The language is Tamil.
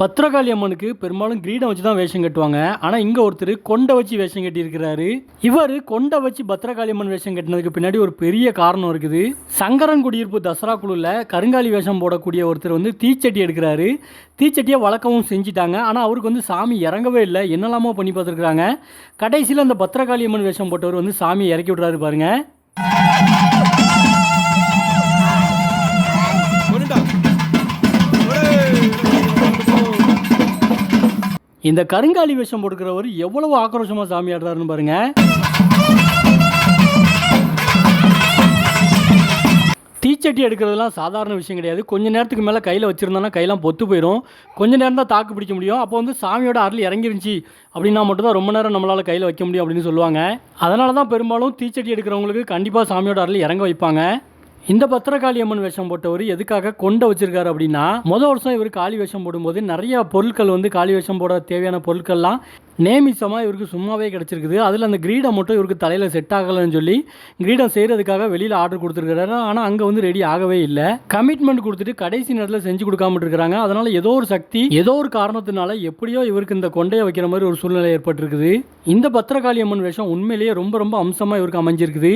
பத்திரகாளி அம்மனுக்கு பெரும்பாலும் கிரீடம் வச்சு தான் வேஷம் கட்டுவாங்க. ஆனால் இங்கே ஒருத்தர் கொண்டை வச்சு வேஷம் கட்டியிருக்கிறாரு. இவர் கொண்டை வச்சு பத்திரகாளி அம்மன் வேஷம் கட்டினதுக்கு பின்னாடி ஒரு பெரிய காரணம் இருக்குது. சங்கரன் குடியிருப்பு தசரா குழுவில் கருங்காலி வேஷம் போடக்கூடிய ஒருத்தர் வந்து தீச்சட்டி எடுக்கிறாரு. தீச்சட்டியை வழக்கமும் செஞ்சிட்டாங்க. ஆனால் அவருக்கு வந்து சாமி இறங்கவே இல்லை. என்னெல்லாமோ பண்ணி பார்த்துருக்குறாங்க. கடைசியில் அந்த பத்திரகாளி அம்மன் வேஷம் போட்டவர் வந்து சாமியை இறக்கி விட்றாரு பாருங்க. இந்த கருங்காலி வேஷம் போட்டுக்கிறவர் எவ்வளவு ஆக்ரோஷமாக சாமி ஆடுறாருன்னு பாருங்க. தீச்சட்டி எடுக்கிறதுலாம் சாதாரண விஷயம் கிடையாது. கொஞ்சம் நேரத்துக்கு மேலே கையில் வச்சுருந்தோன்னா கையெல்லாம் பொத்து போயிடும். கொஞ்சம் நேரம் தான் தாக்கு பிடிக்க முடியும். அப்போ வந்து சாமியோட அருள் இறங்கிருந்துச்சி அப்படின்னா மட்டும் தான் ரொம்ப நேரம் நம்மளால் கையில் வைக்க முடியும் அப்படின்னு சொல்லுவாங்க. அதனால தான் பெரும்பாலும் தீச்சட்டி எடுக்கிறவங்களுக்கு கண்டிப்பாக சாமியோட அருள் இறங்க வைப்பாங்க. இந்த பத்திரகாளி அம்மன் வேஷம் போட்டவர் எதுக்காக கொண்டை வச்சிருக்காரு அப்படின்னா, முதல் வருஷம் இவர் காளி வேஷம் போடும்போது நிறைய பொருட்கள் வந்து காளி வேஷம் போட தேவையான பொருட்கள்லாம் நேமிசமாக இவருக்கு சும்மாவே கிடச்சிருக்குது. அதில் அந்த கிரீடம் மட்டும் இவருக்கு தலையில் செட் ஆகலைன்னு சொல்லி கிரீடம் செய்கிறதுக்காக வெளியில் ஆர்டர் கொடுத்துருக்காரு. ஆனால் அங்கே வந்து ரெடி ஆகவே இல்லை. கமிட்மெண்ட் கொடுத்துட்டு கடைசி நேரத்தில் செஞ்சு கொடுக்காம இருக்கிறாங்க. அதனால் ஏதோ ஒரு சக்தி ஏதோ ஒரு காரணத்தினால எப்படியோ இவருக்கு இந்த கொண்டையை வைக்கிற மாதிரி ஒரு சூழ்நிலை ஏற்பட்டிருக்குது. இந்த பத்திரகாளி அம்மன் வேஷம் உண்மையிலேயே ரொம்ப ரொம்ப அம்சமாக இவருக்கு அமைஞ்சிருக்குது.